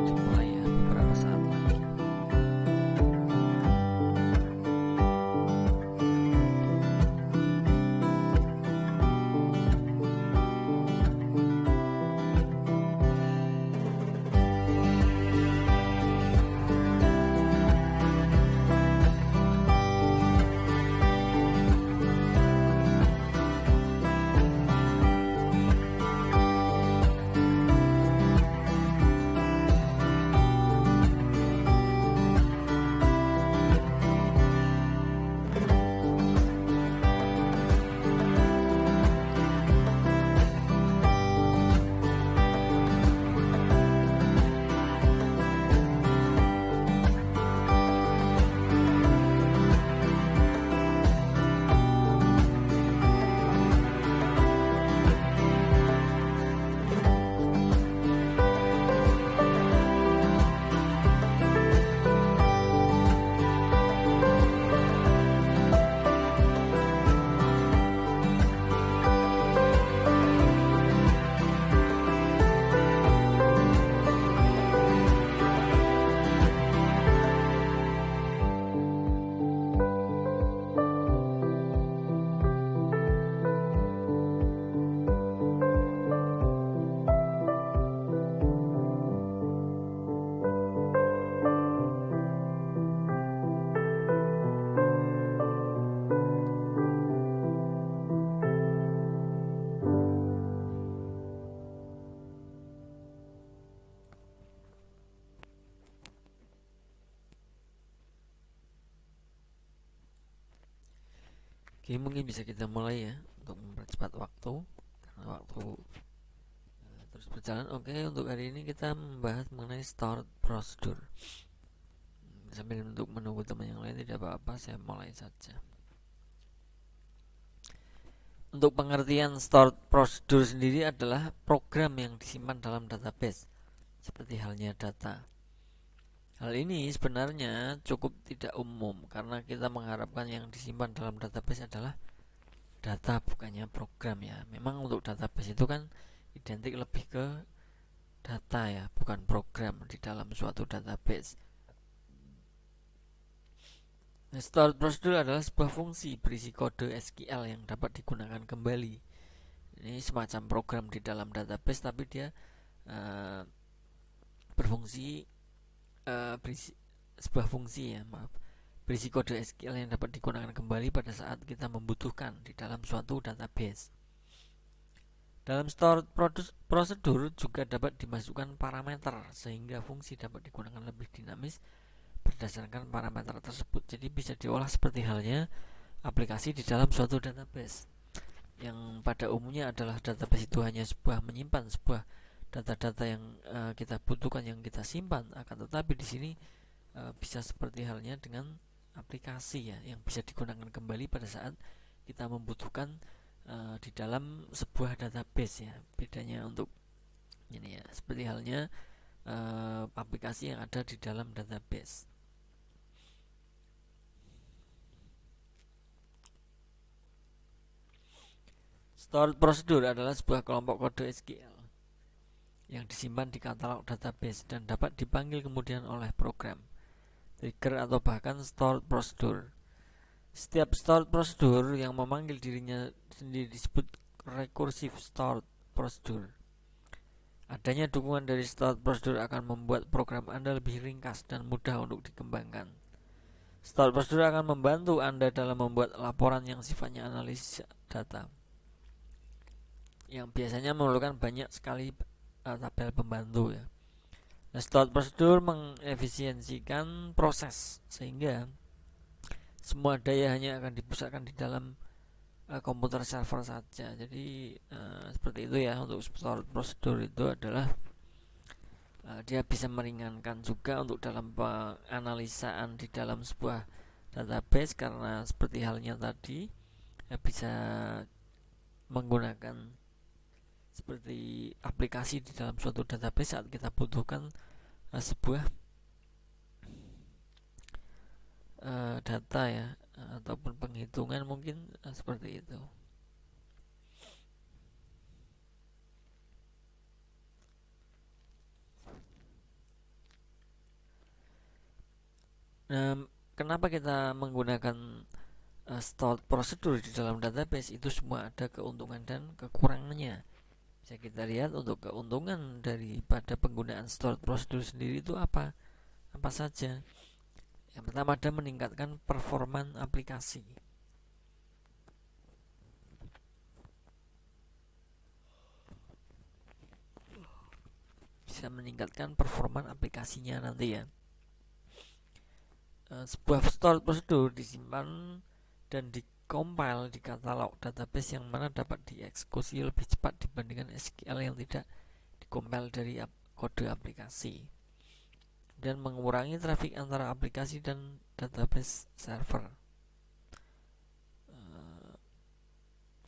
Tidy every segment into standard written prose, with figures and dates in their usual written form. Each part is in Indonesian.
dimulai ya beberapa saat lagi. Oke, mungkin bisa kita mulai ya untuk mempercepat waktu karena waktu terus berjalan. Oke, untuk hari ini kita membahas mengenai start procedure. Sambil untuk menunggu teman yang lain tidak apa-apa, saya mulai saja. Untuk pengertian start procedure sendiri adalah program yang disimpan dalam database seperti halnya data. Hal ini sebenarnya cukup tidak umum karena kita mengharapkan yang disimpan dalam database adalah data, bukannya program ya. Memang untuk database itu kan identik lebih ke data ya, bukan program di dalam suatu database. Stored procedure adalah sebuah fungsi berisi kode SQL yang dapat digunakan kembali. Ini semacam program di dalam database, tapi dia berfungsi berisi sebuah fungsi ya, berisi kode SQL yang dapat digunakan kembali pada saat kita membutuhkan di dalam suatu database. Dalam stored procedure juga dapat dimasukkan parameter sehingga fungsi dapat digunakan lebih dinamis berdasarkan parameter tersebut. Jadi bisa diolah seperti halnya aplikasi di dalam suatu database, yang pada umumnya adalah database itu hanya menyimpan sebuah data-data yang kita butuhkan, yang kita simpan. Akan tetapi di sini bisa seperti halnya dengan aplikasi ya, yang bisa digunakan kembali pada saat kita membutuhkan di dalam sebuah database ya. Bedanya untuk ini ya, seperti halnya aplikasi yang ada di dalam database. Stored procedure adalah sebuah kelompok kode SQL yang disimpan di katalog database dan dapat dipanggil kemudian oleh program, trigger, atau bahkan stored procedure. Setiap stored prosedur yang memanggil dirinya sendiri disebut recursive stored procedure. Adanya dukungan dari stored prosedur akan membuat program Anda lebih ringkas dan mudah untuk dikembangkan. Stored prosedur akan membantu Anda dalam membuat laporan yang sifatnya analisis data, yang biasanya memerlukan banyak sekali tabel pembantu ya. Nah, stored prosedur mengefisiensikan proses sehingga semua daya hanya akan dipusatkan di dalam komputer server saja. Jadi seperti itu ya. Untuk stored prosedur itu adalah dia bisa meringankan juga untuk dalam penganalisaan di dalam sebuah database, karena seperti halnya tadi bisa menggunakan seperti aplikasi di dalam suatu database saat kita butuhkan sebuah data ya, ataupun penghitungan mungkin seperti itu. Nah, kenapa kita menggunakan stored procedure di dalam database? Itu semua ada keuntungan dan kekurangannya. Bisa kita lihat untuk keuntungan daripada penggunaan stored procedure sendiri itu apa saja. Yang pertama ada meningkatkan performa aplikasi. Bisa meningkatkan performa aplikasinya nanti ya. Sebuah stored procedure disimpan dan dikompil di katalog database yang mana dapat dieksekusi lebih cepat dibandingkan SQL yang tidak dikompil dari kode aplikasi, dan mengurangi trafik antara aplikasi dan database server.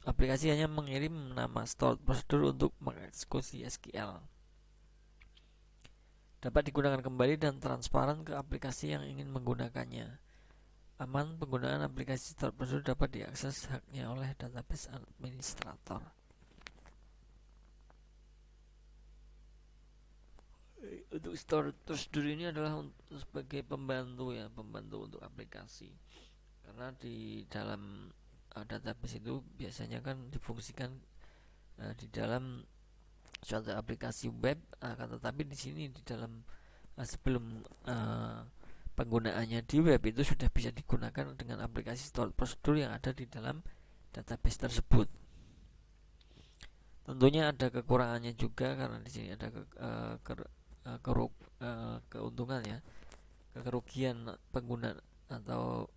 Aplikasi hanya mengirim nama stored procedure untuk mengeksekusi SQL. Dapat digunakan kembali dan transparan ke aplikasi yang ingin menggunakannya. Aman, penggunaan aplikasi stored procedure dapat diakses haknya oleh database administrator. Untuk stored procedure ini adalah sebagai pembantu ya, pembantu untuk aplikasi. Karena di dalam database itu biasanya kan difungsikan di dalam suatu aplikasi web, tetapi di sini di dalam sebelum penggunaannya di web itu sudah bisa digunakan dengan aplikasi stored procedure yang ada di dalam database tersebut. Tentunya ada kekurangannya juga, karena di sini ada keuntungan ya, kerugian pengguna atau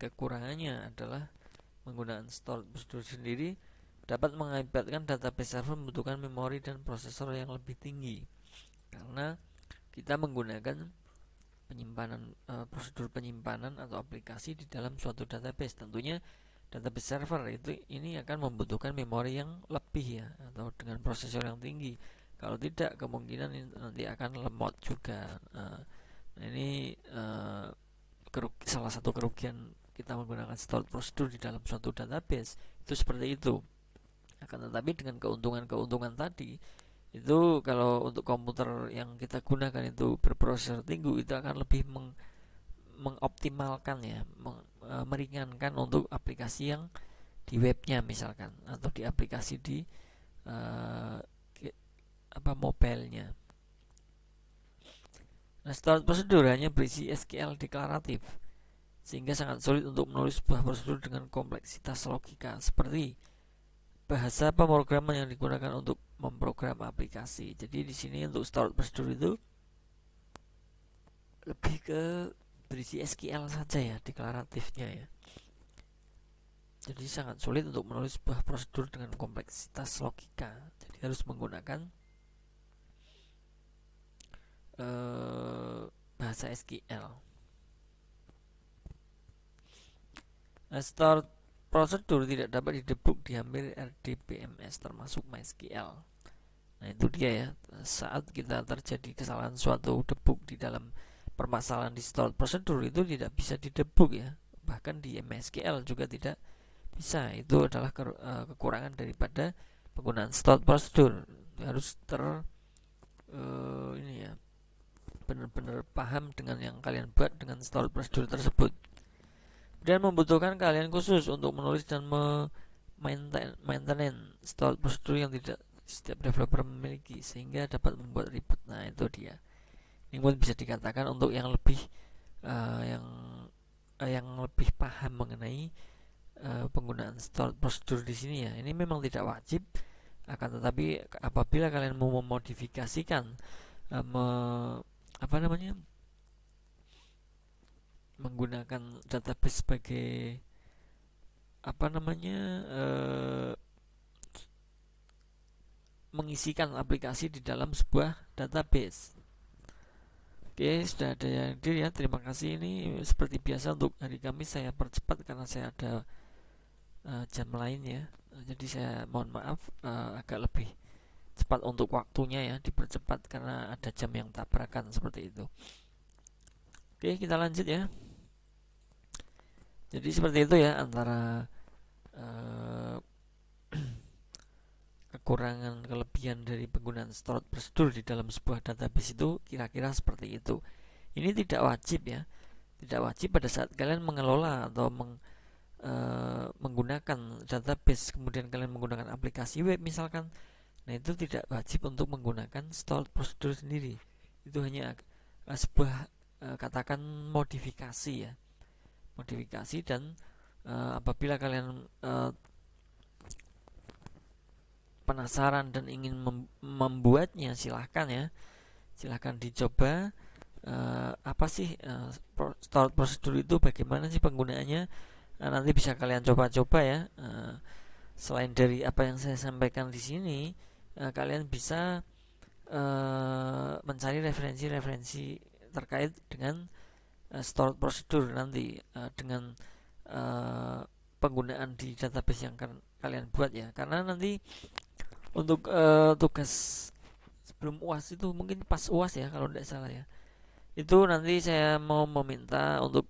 kekurangannya adalah menggunakan stored procedure sendiri dapat mengakibatkan database server membutuhkan memori dan prosesor yang lebih tinggi, karena kita menggunakan penyimpanan prosedur penyimpanan atau aplikasi di dalam suatu database. Tentunya database server ini akan membutuhkan memori yang lebih ya, atau dengan prosesor yang tinggi. Kalau tidak, kemungkinan nanti akan lemot juga. Nah, ini salah satu kerugian kita menggunakan stored procedure di dalam suatu database itu seperti itu. Akan tetapi dengan keuntungan tadi itu, kalau untuk komputer yang kita gunakan itu berprosesor tinggi, itu akan lebih mengoptimalkan ya, meringankan untuk aplikasi yang di webnya misalkan, atau di aplikasi di mobilenya. Nah, stored procedure hanya berisi SQL deklaratif, sehingga sangat sulit untuk menulis sebuah prosedur dengan kompleksitas logika seperti bahasa pemrograman yang digunakan untuk memprogram aplikasi. Jadi di sini untuk stored procedure itu lebih ke berisi SQL saja ya, deklaratifnya ya. Jadi sangat sulit untuk menulis sebuah prosedur dengan kompleksitas logika. Jadi harus menggunakan bahasa SQL. Stored procedure tidak dapat didebug di hampir RDBMS termasuk MySQL. Nah itu dia ya, saat kita terjadi kesalahan suatu debug di dalam permasalahan di stored procedure itu tidak bisa didebug ya, bahkan di MySQL juga tidak bisa. Itu adalah kekurangan daripada penggunaan stored procedure. Harus benar-benar paham dengan yang kalian buat dengan storage prosedur tersebut. Dan membutuhkan kalian khusus untuk menulis dan maintain storage prosedur yang tidak setiap developer memiliki, sehingga dapat membuat ribet. Nah, itu dia. Ini pun bisa dikatakan untuk yang lebih yang lebih paham mengenai penggunaan storage prosedur di sini ya. Ini memang tidak wajib, akan tetapi apabila kalian mau memodifikasikan menggunakan database sebagai mengisikan aplikasi di dalam sebuah database. Oke, sudah ada yang hadir ya. Terima kasih. Ini seperti biasa untuk hari Kamis saya percepat karena saya ada jam lain ya. Jadi saya mohon maaf agak lebih cepat untuk waktunya ya, dipercepat karena ada jam yang tabrakan seperti itu. Oke, kita lanjut ya. Jadi seperti itu ya, antara kekurangan kelebihan dari penggunaan storage prosedur di dalam sebuah database itu kira-kira seperti itu. Ini tidak wajib ya, tidak wajib pada saat kalian mengelola atau menggunakan database, kemudian kalian menggunakan aplikasi web misalkan. Nah, itu tidak wajib untuk menggunakan storage prosedur sendiri. Itu hanya sebuah katakan modifikasi ya, modifikasi. Dan apabila kalian penasaran dan ingin membuatnya, silahkan ya, silahkan dicoba. Apa sih storage prosedur itu, bagaimana sih penggunaannya, nanti bisa kalian coba-coba ya. Selain dari apa yang saya sampaikan di sini, kalian bisa mencari referensi-referensi terkait dengan storage prosedur nanti dengan penggunaan di database yang kalian buat ya. Karena nanti untuk tugas sebelum UAS itu, mungkin pas UAS ya kalau tidak salah ya, itu nanti saya mau meminta untuk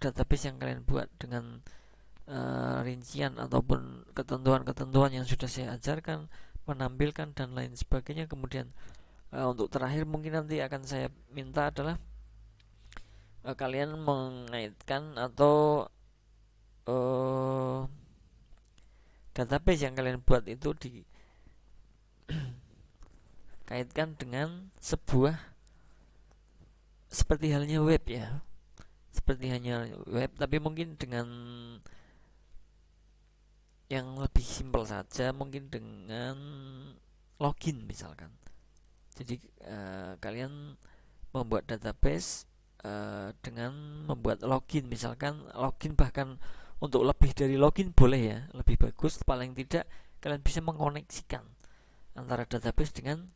database yang kalian buat dengan rincian ataupun ketentuan-ketentuan yang sudah saya ajarkan, menampilkan dan lain sebagainya. Kemudian untuk terakhir mungkin nanti akan saya minta adalah kalian mengaitkan atau database yang kalian buat itu dikaitkan dengan sebuah, seperti halnya web ya, seperti hanya web, tapi mungkin dengan yang lebih simpel saja, mungkin dengan login misalkan. Jadi kalian membuat database dengan membuat login, misalkan login bahkan untuk lebih dari login boleh ya, lebih bagus. Paling tidak kalian bisa mengoneksikan antara database dengan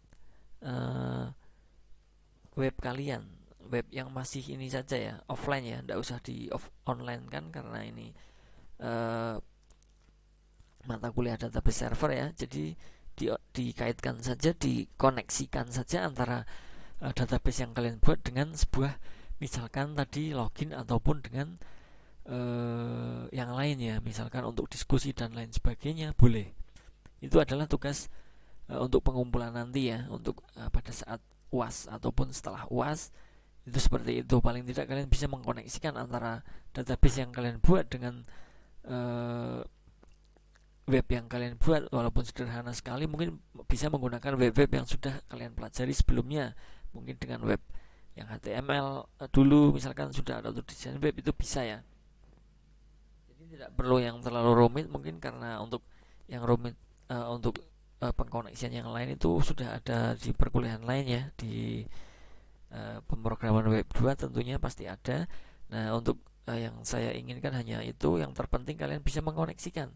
web kalian, web yang masih ini saja ya, offline ya, tidak usah di online kan, karena ini mata kuliah database server ya. Jadi dikaitkan saja, dikoneksikan saja antara database yang kalian buat dengan sebuah, misalkan tadi login ataupun dengan yang lain ya, misalkan untuk diskusi dan lain sebagainya boleh. Itu adalah tugas untuk pengumpulan nanti ya, untuk pada saat UAS ataupun setelah UAS itu seperti itu. Paling tidak kalian bisa mengkoneksikan antara database yang kalian buat dengan web yang kalian buat, walaupun sederhana sekali, mungkin bisa menggunakan web-web yang sudah kalian pelajari sebelumnya, mungkin dengan web yang HTML dulu misalkan sudah ada untuk desain web, itu bisa ya. Jadi tidak perlu yang terlalu rumit, mungkin karena untuk yang rumit untuk pengkoneksian yang lain itu sudah ada di perkuliahan lain ya, di pemrograman web 2 tentunya pasti ada. Nah, untuk yang saya inginkan hanya itu, yang terpenting kalian bisa mengoneksikan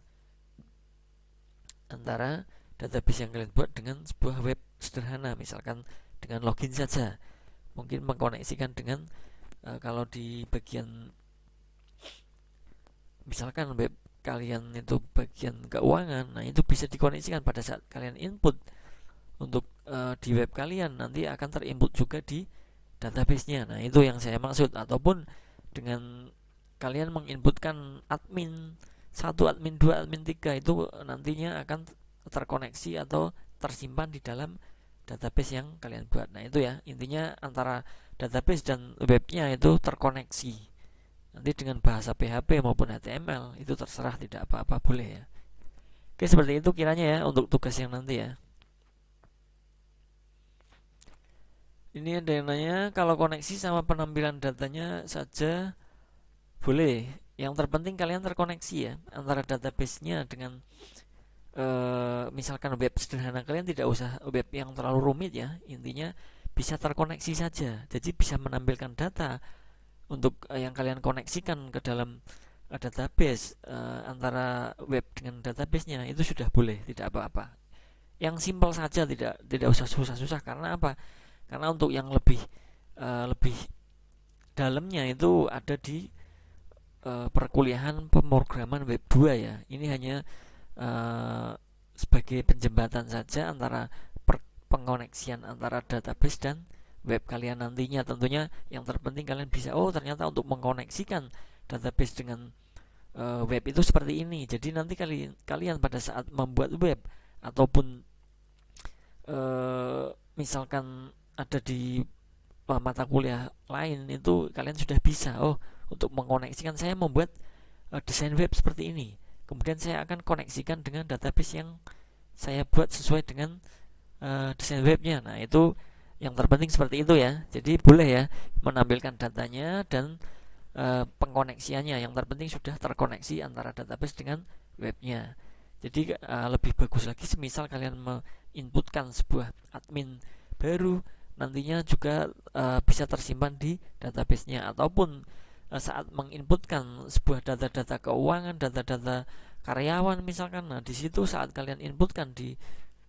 antara database yang kalian buat dengan sebuah web sederhana, misalkan dengan login saja. Mungkin mengkoneksikan dengan kalau di bagian misalkan web kalian itu bagian keuangan, nah itu bisa dikoneksikan pada saat kalian input untuk di web kalian, nanti akan terinput juga di database-nya. Nah, itu yang saya maksud. Ataupun dengan kalian menginputkan admin 1, admin 2, admin 3, itu nantinya akan terkoneksi atau tersimpan di dalam database yang kalian buat. Nah itu ya, intinya antara database dan webnya itu terkoneksi. Nanti dengan bahasa PHP maupun HTML itu terserah, tidak apa-apa, boleh ya. Oke, seperti itu kiranya ya untuk tugas yang nanti ya. Ini ada yang nanya, kalau koneksi sama penampilan datanya saja boleh. Yang terpenting kalian terkoneksi ya antara database-nya dengan misalkan web sederhana, kalian tidak usah web yang terlalu rumit ya. Intinya bisa terkoneksi saja. Jadi bisa menampilkan data untuk yang kalian koneksikan ke dalam database, antara web dengan database-nya itu sudah boleh, tidak apa-apa. Yang simpel saja, tidak usah susah-susah. Karena apa? Karena untuk yang lebih dalamnya itu ada di perkuliahan pemrograman web 2 ya. Ini hanya sebagai penjembatan saja antara pengoneksian antara database dan web kalian nantinya. Tentunya yang terpenting kalian bisa, oh ternyata untuk mengkoneksikan database dengan web itu seperti ini. Jadi nanti kalian pada saat membuat web ataupun misalkan ada di mata kuliah lain, itu kalian sudah bisa, oh untuk mengkoneksikan, saya membuat desain web seperti ini, kemudian saya akan koneksikan dengan database yang saya buat sesuai dengan desain webnya. Nah itu yang terpenting seperti itu ya. Jadi boleh ya menampilkan datanya dan pengkoneksiannya. Yang terpenting sudah terkoneksi antara database dengan webnya. Jadi lebih bagus lagi semisal kalian menginputkan sebuah admin baru, nantinya juga bisa tersimpan di database-nya. Ataupun saat menginputkan sebuah data-data keuangan, data-data karyawan misalkan, nah di situ saat kalian inputkan di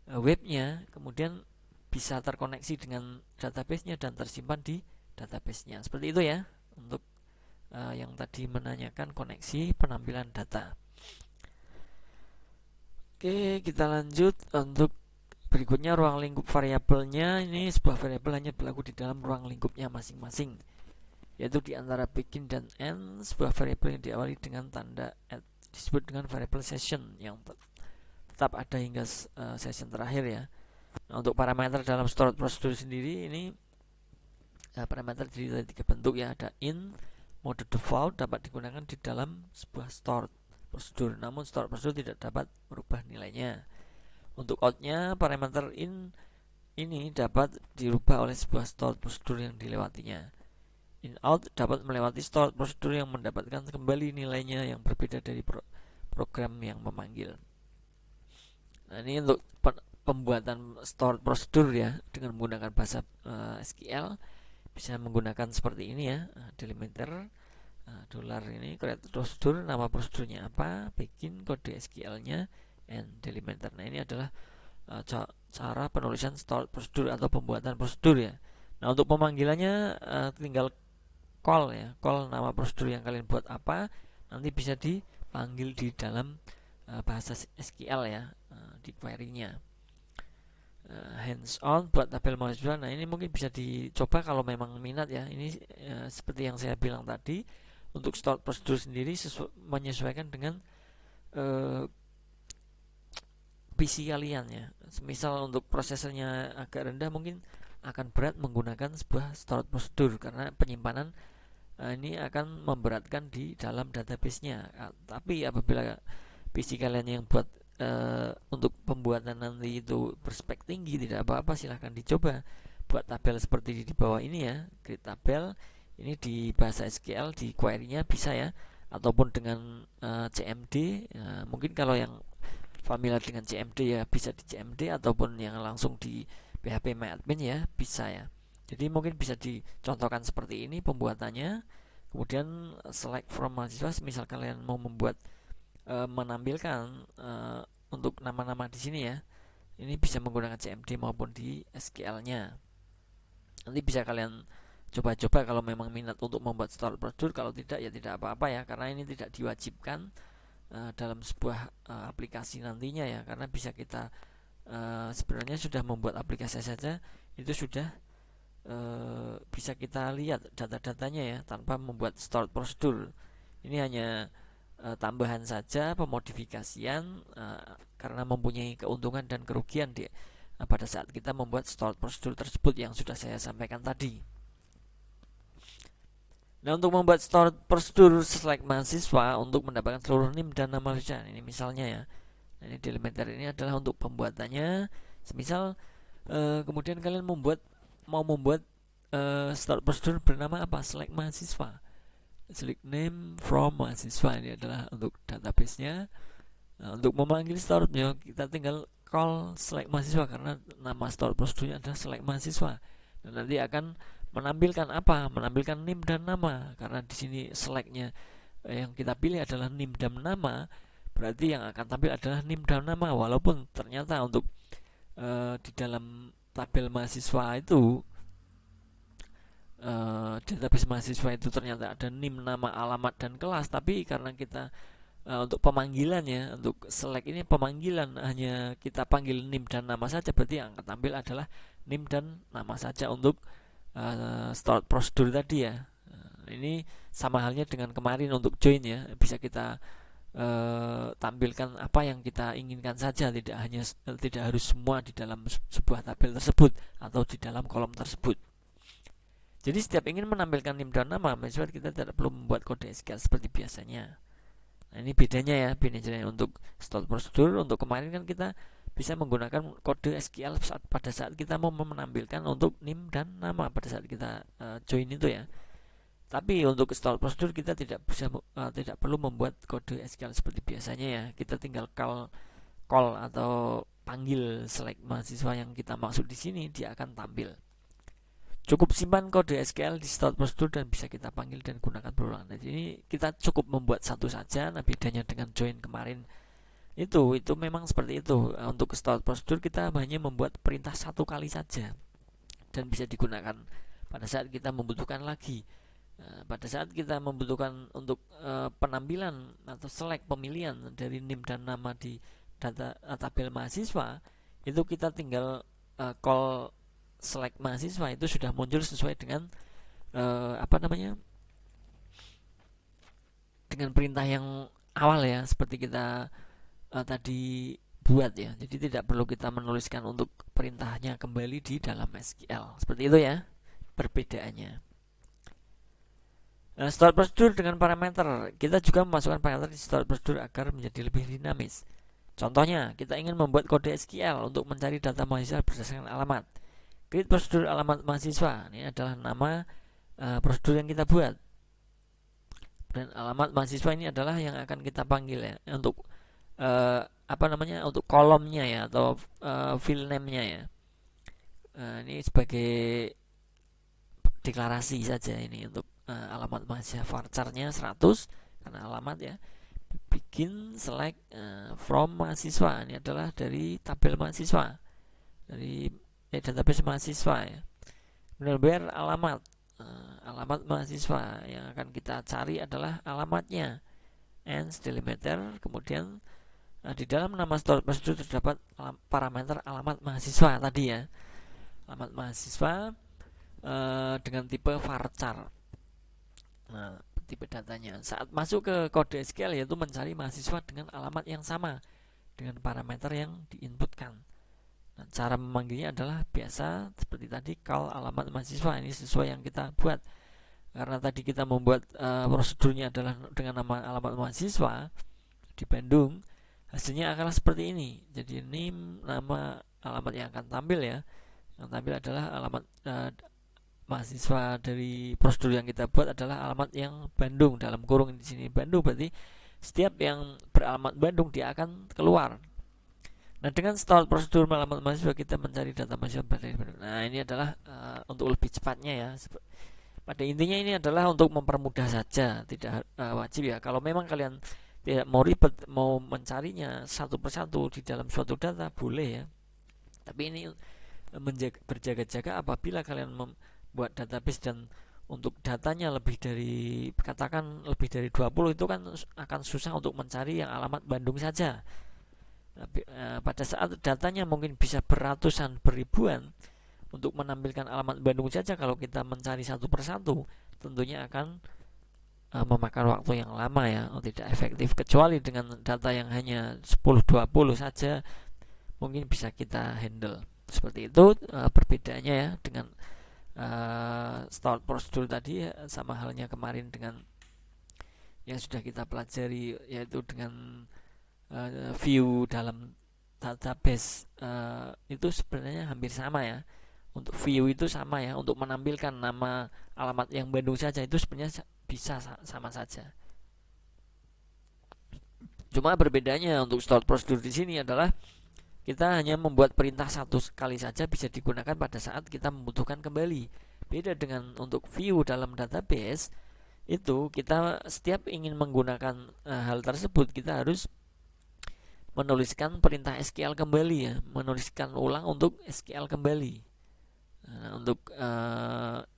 webnya, kemudian bisa terkoneksi dengan database-nya dan tersimpan di database-nya. Seperti itu ya untuk yang tadi menanyakan koneksi penampilan data. Oke, kita lanjut untuk berikutnya, ruang lingkup variabelnya. Ini sebuah variabel hanya berlaku di dalam ruang lingkupnya masing-masing, yaitu di antara begin dan end. Sebuah variabel yang diawali dengan tanda @ disebut dengan variabel session yang tetap ada hingga session terakhir ya. Nah, untuk parameter dalam stored procedure sendiri, ini parameter terdiri dari 3 bentuk ya. Ada in, mode default dapat digunakan di dalam sebuah stored procedure, namun stored procedure tidak dapat merubah nilainya. Untuk outnya, parameter in ini dapat dirubah oleh sebuah stored procedure yang dilewatinya. In out dapat melewati stored procedure yang mendapatkan kembali nilainya yang berbeda dari program yang memanggil. Nah, ini untuk pembuatan stored procedure ya dengan menggunakan bahasa SQL bisa menggunakan seperti ini ya. Delimiter dolar ini create procedure, nama prosedurnya apa, begin, kode SQL-nya, and delimiter. Nah ini adalah cara penulisan stored procedure atau pembuatan prosedur ya. Nah untuk pemanggilannya tinggal call ya, call nama prosedur yang kalian buat apa, nanti bisa dipanggil di dalam bahasa SQL ya, di query-nya. Hands on buat tabel mahasiswa. Nah ini mungkin bisa dicoba kalau memang minat ya. Ini seperti yang saya bilang tadi, untuk stored procedure sendiri menyesuaikan dengan PC kalian ya. Misal untuk prosesornya agak rendah, mungkin akan berat menggunakan sebuah stored procedure karena penyimpanan ini akan memberatkan di dalam database-nya. Tapi apabila PC kalian yang buat untuk pembuatan nanti itu berspek tinggi, tidak apa-apa, silahkan dicoba buat tabel seperti di bawah ini ya, create tabel. Ini di bahasa SQL, di query-nya bisa ya, ataupun dengan CMD. Mungkin kalau yang familiar dengan CMD ya bisa di CMD, ataupun yang langsung di PHP MyAdmin ya bisa ya. Jadi mungkin bisa dicontohkan seperti ini pembuatannya. Kemudian select from mahasiswa, misal kalian mau membuat menampilkan untuk nama-nama di sini ya, ini bisa menggunakan CMD maupun di SQL-nya. Nanti bisa kalian coba-coba kalau memang minat untuk membuat stored procedure. Kalau tidak ya tidak apa-apa ya, karena ini tidak diwajibkan dalam sebuah aplikasi nantinya ya, karena bisa kita sebenarnya sudah membuat aplikasi saja itu sudah bisa kita lihat data-datanya ya tanpa membuat stored procedure. Ini hanya tambahan saja, pemodifikasian karena mempunyai keuntungan dan kerugian di pada saat kita membuat stored prosedur tersebut yang sudah saya sampaikan tadi. Nah, untuk membuat stored prosedur select mahasiswa untuk mendapatkan seluruh NIM dan nama mahasiswa, ini misalnya ya. Nah, ini di elementer ini adalah untuk pembuatannya. Semisal kemudian kalian mau membuat stored prosedur bernama apa? Select mahasiswa. Select name from mahasiswa, ini adalah untuk database-nya. Nah, untuk memanggil storednya kita tinggal call select mahasiswa karena nama stored prosedurnya adalah select mahasiswa. Dan nanti akan menampilkan apa? Menampilkan NIM dan nama. Karena di sini selectnya yang kita pilih adalah NIM dan nama, berarti yang akan tampil adalah NIM dan nama. Walaupun ternyata untuk di dalam tabel mahasiswa itu database mahasiswa itu ternyata ada NIM, nama, alamat, dan kelas, tapi karena kita untuk pemanggilannya, untuk select ini pemanggilan hanya kita panggil NIM dan nama saja, berarti yang akan tampil adalah NIM dan nama saja untuk stored prosedur tadi ya. Ini sama halnya dengan kemarin untuk join ya, bisa kita tampilkan apa yang kita inginkan saja, tidak harus semua di dalam sebuah tabel tersebut atau di dalam kolom tersebut. Jadi setiap ingin menampilkan NIM dan nama mahasiswa, kita tidak perlu membuat kode SQL seperti biasanya. Nah, ini bedanya untuk stored prosedur. Untuk kemarin kan kita bisa menggunakan kode SQL pada saat kita mau menampilkan untuk NIM dan nama pada saat kita join itu ya. Tapi untuk stored prosedur kita tidak perlu membuat kode SQL seperti biasanya ya. Kita tinggal call atau panggil select mahasiswa yang kita maksud di sini, dia akan tampil. Cukup simpan kode SQL di stored prosedur dan bisa kita panggil dan gunakan berulang. Jadi ini kita cukup membuat satu saja. Nah, bedanya dengan join kemarin itu memang seperti itu. Untuk stored prosedur kita hanya membuat perintah satu kali saja dan bisa digunakan pada saat kita membutuhkan lagi. Pada saat kita membutuhkan untuk penampilan atau select pemilihan dari NIM dan nama di tabel mahasiswa, itu kita tinggal call select mahasiswa, itu sudah muncul sesuai dengan dengan perintah yang awal ya, seperti kita tadi buat ya. Jadi tidak perlu kita menuliskan untuk perintahnya kembali di dalam SQL. Seperti itu ya perbedaannya. Nah, stored prosedur dengan parameter, kita juga memasukkan parameter di stored prosedur agar menjadi lebih dinamis. Contohnya, kita ingin membuat kode SQL untuk mencari data mahasiswa berdasarkan alamat. Create prosedur alamat mahasiswa, ini adalah nama prosedur yang kita buat. Dan alamat mahasiswa ini adalah yang akan kita panggil ya untuk untuk kolomnya ya, atau field name-nya ya. Ini sebagai deklarasi saja ini untuk alamat mahasiswa. Varchar-nya 100 karena alamat ya. Bikin select from mahasiswa, ini adalah dari tabel mahasiswa, dari database mahasiswa ya. Kemudian alamat mahasiswa yang akan kita cari adalah alamatnya, and delimiter. Kemudian di dalam nama stored prosedur terdapat parameter alamat mahasiswa tadi ya, alamat mahasiswa dengan tipe varchar. Nah, tipe datanya saat masuk ke kode SQL yaitu mencari mahasiswa dengan alamat yang sama dengan parameter yang diinputkan. Nah, cara memanggilnya adalah biasa seperti tadi, call alamat mahasiswa. Ini sesuai yang kita buat. Karena tadi kita membuat prosedurnya adalah dengan nama alamat mahasiswa di Bandung, hasilnya akan seperti ini. Jadi ini nama alamat yang akan tampil ya. Yang tampil adalah alamat mahasiswa dari prosedur yang kita buat adalah alamat yang Bandung, dalam kurung di sini Bandung, berarti setiap yang beralamat Bandung dia akan keluar. Nah, dengan stored prosedur alamat mahasiswa kita mencari data mahasiswa dari Bandung. Nah, ini adalah untuk lebih cepatnya ya. Pada intinya ini adalah untuk mempermudah saja, tidak wajib ya. Kalau memang kalian tidak mau ribet, mau mencarinya satu persatu di dalam suatu data, boleh ya. Tapi ini berjaga-jaga apabila kalian buat database dan untuk datanya lebih dari 20 itu kan akan susah untuk mencari yang alamat Bandung saja. Pada saat datanya mungkin bisa beratusan, beribuan, untuk menampilkan alamat Bandung saja kalau kita mencari satu persatu tentunya akan memakan waktu yang lama ya, tidak efektif. Kecuali dengan data yang hanya 10-20 saja mungkin bisa kita handle. Seperti itu perbedaannya ya dengan stored procedure tadi, sama halnya kemarin dengan yang sudah kita pelajari, yaitu dengan view dalam database. Itu sebenarnya hampir sama ya. Untuk view itu sama ya, untuk menampilkan nama alamat yang Bandung saja itu sebenarnya bisa sama saja. Cuma berbedanya untuk stored procedure di sini adalah kita hanya membuat perintah satu kali saja bisa digunakan pada saat kita membutuhkan kembali. Beda dengan untuk view dalam database, itu kita setiap ingin menggunakan hal tersebut, kita harus menuliskan perintah SQL kembali ya, menuliskan ulang untuk SQL kembali. Untuk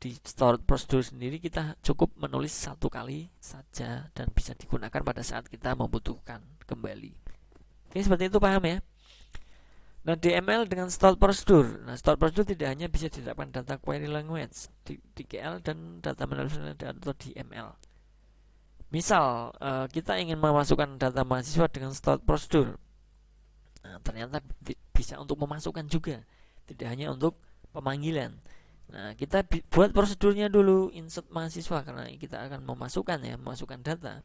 di stored procedure sendiri kita cukup menulis satu kali saja dan bisa digunakan pada saat kita membutuhkan kembali. Oke, seperti itu, paham ya? Nah, DML dengan stored procedure. Nah, stored procedure tidak hanya bisa diterapkan data query language, DQL dan data management atau DML. Misal kita ingin memasukkan data mahasiswa dengan stored procedure. Nah, ternyata bisa untuk memasukkan juga, tidak hanya untuk pemanggilan. Nah, kita buat prosedurnya dulu, insert mahasiswa, karena kita akan memasukkan data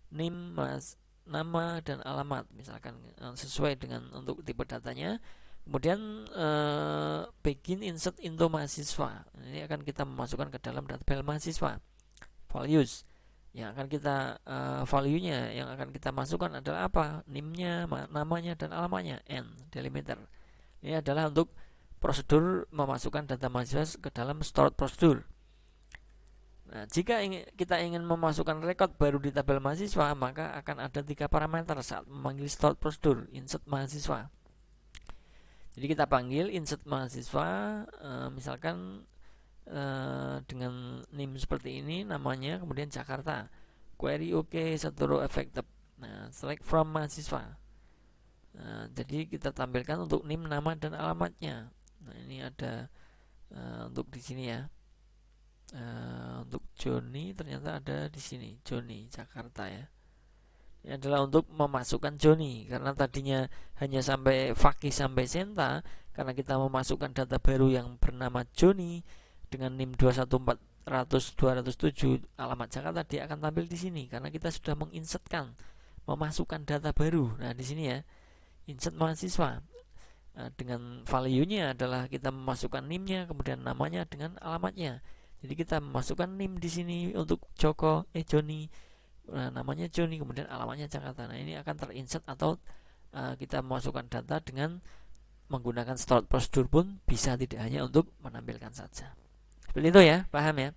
name, nama dan alamat, misalkan sesuai dengan untuk tipe datanya. Kemudian begin insert into mahasiswa. Ini akan kita memasukkan ke dalam database mahasiswa. Values yang akan kita value-nya yang akan kita masukkan adalah apa? Name-nya, namanya dan alamatnya, and delimiter. Ini adalah untuk prosedur memasukkan data mahasiswa ke dalam stored procedure. Nah, jika kita ingin memasukkan record baru di tabel mahasiswa, maka akan ada 3 parameter saat memanggil stored procedure insert mahasiswa. Jadi kita panggil insert mahasiswa, misalkan dengan name seperti ini, namanya, kemudian Jakarta, query OK, satu row effective. Nah, select from mahasiswa. Jadi kita tampilkan untuk name, nama dan alamatnya. Nah, ini ada untuk di sini ya. Untuk Joni ternyata ada di sini, Joni Jakarta ya. Ini adalah untuk memasukkan Joni, karena tadinya hanya sampai Fakih sampai Senta. Karena kita memasukkan data baru yang bernama Joni dengan NIM 21400-207 alamat Jakarta, dia akan tampil di sini karena kita sudah menginsertkan, memasukkan data baru. Nah, di sini ya, insert mahasiswa. Dengan value-nya adalah kita memasukkan NIM-nya, kemudian namanya dengan alamatnya. Jadi kita memasukkan NIM di sini untuk Joni, namanya Joni, kemudian alamatnya Jakarta. Nah, ini akan terinsert atau kita memasukkan data dengan menggunakan stored procedure pun bisa, tidak hanya untuk menampilkan saja. Seperti itu ya, paham ya?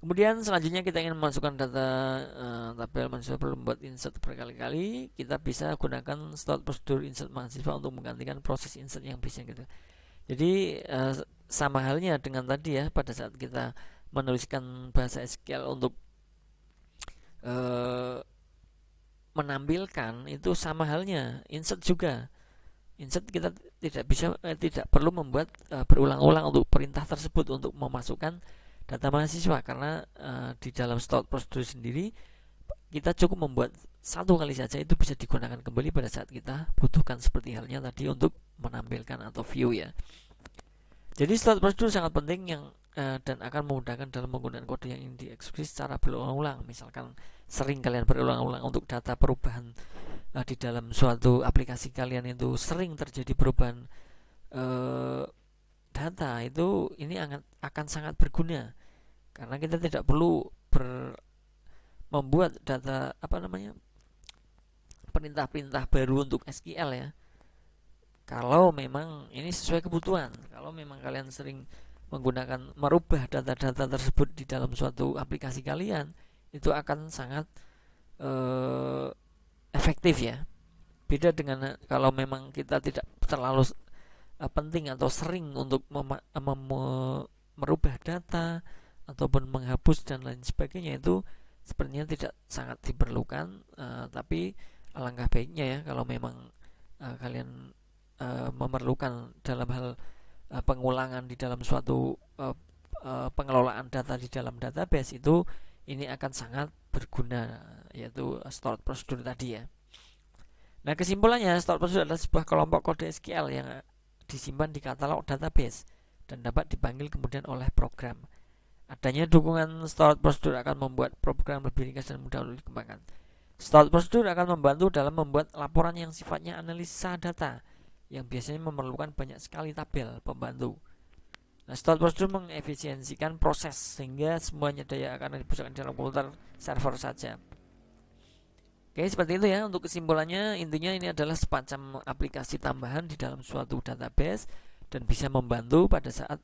Kemudian selanjutnya kita ingin memasukkan data tabel mahasiswa perlu membuat insert berkali-kali. Kita bisa gunakan stored procedure insert mahasiswa untuk menggantikan proses insert yang bisa gitu. Jadi sama halnya dengan tadi ya, pada saat kita menuliskan bahasa SQL untuk menampilkan, itu sama halnya insert juga. Insert kita tidak perlu membuat berulang-ulang untuk perintah tersebut untuk memasukkan data mahasiswa, karena di dalam stored procedure sendiri kita cukup membuat satu kali saja, itu bisa digunakan kembali pada saat kita butuhkan, seperti halnya tadi untuk menampilkan atau view ya. Jadi stored procedure sangat penting yang dan akan memudahkan dalam menggunakan kode yang ingin dieksekusi secara berulang-ulang. Misalkan sering kalian berulang-ulang untuk data perubahan di dalam suatu aplikasi kalian, itu sering terjadi perubahan data, itu ini akan sangat berguna karena kita tidak perlu membuat data perintah-perintah baru untuk SQL ya. Kalau memang ini sesuai kebutuhan, kalau memang kalian sering merubah data-data tersebut di dalam suatu aplikasi kalian, itu akan sangat efektif ya. Beda dengan kalau memang kita tidak terlalu penting atau sering untuk merubah data ataupun menghapus dan lain sebagainya, itu sepertinya tidak sangat diperlukan. Tapi alangkah baiknya ya kalau memang kalian memerlukan dalam hal pengulangan di dalam suatu pengelolaan data di dalam database, itu ini akan sangat berguna, yaitu stored procedure tadi ya. Nah, kesimpulannya, stored procedure adalah sebuah kelompok kode SQL yang disimpan di katalog database dan dapat dipanggil kemudian oleh program. Adanya dukungan stored procedure akan membuat program lebih ringkas dan mudah untuk dikembangkan. Stored procedure akan membantu dalam membuat laporan yang sifatnya analisa data yang biasanya memerlukan banyak sekali tabel pembantu. Nah, stored procedure mengefisiensikan proses sehingga semuanya daya akan dipusatkan di dalam komputer server saja. Oke, seperti itu ya untuk kesimpulannya. Intinya ini adalah semacam aplikasi tambahan di dalam suatu database dan bisa membantu pada saat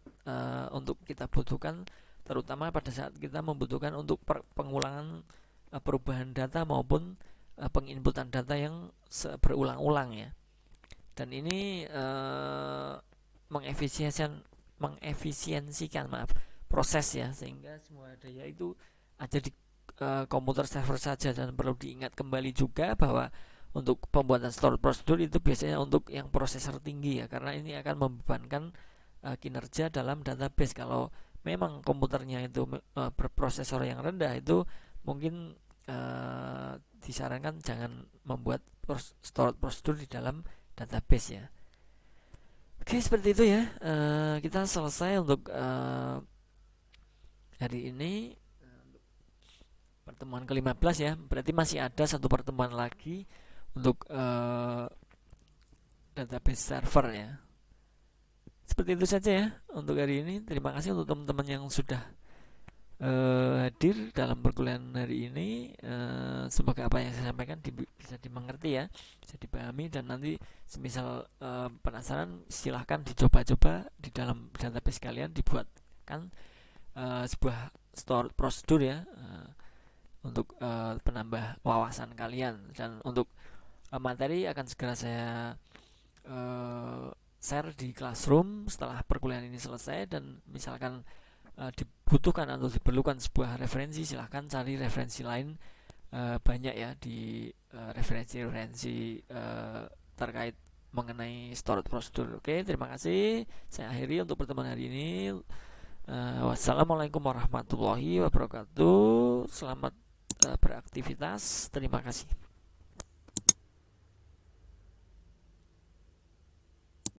untuk kita butuhkan, terutama pada saat kita membutuhkan untuk pengulangan perubahan data maupun penginputan data yang berulang-ulang ya. Dan ini mengefisiensikan proses ya, sehingga semua daya itu ada di komputer server saja. Dan perlu diingat kembali juga bahwa untuk pembuatan stored procedure itu biasanya untuk yang prosesor tinggi ya, karena ini akan membebankan kinerja dalam database. Kalau memang komputernya itu berprosesor yang rendah, itu mungkin disarankan jangan membuat stored procedure di dalam database ya. Oke, seperti itu ya. Kita selesai untuk hari ini, pertemuan ke-15 ya. Berarti masih ada satu pertemuan lagi untuk database server ya. Seperti itu saja ya untuk hari ini. Terima kasih untuk teman-teman yang sudah hadir dalam perkuliahan hari ini. Semoga apa yang saya sampaikan bisa dimengerti ya, bisa dipahami, dan nanti semisal penasaran silahkan dicoba-coba di dalam database kalian, dibuatkan sebuah stored procedure ya, untuk penambah wawasan kalian. Dan untuk materi akan segera saya share di Classroom setelah perkuliahan ini selesai. Dan misalkan dibutuhkan atau diperlukan sebuah referensi, silahkan cari referensi lain. Banyak ya di referensi terkait mengenai stored procedure. Oke, terima kasih. Saya akhiri untuk pertemuan hari ini. Wassalamualaikum warahmatullahi wabarakatuh. Selamat beraktivitas. Terima kasih.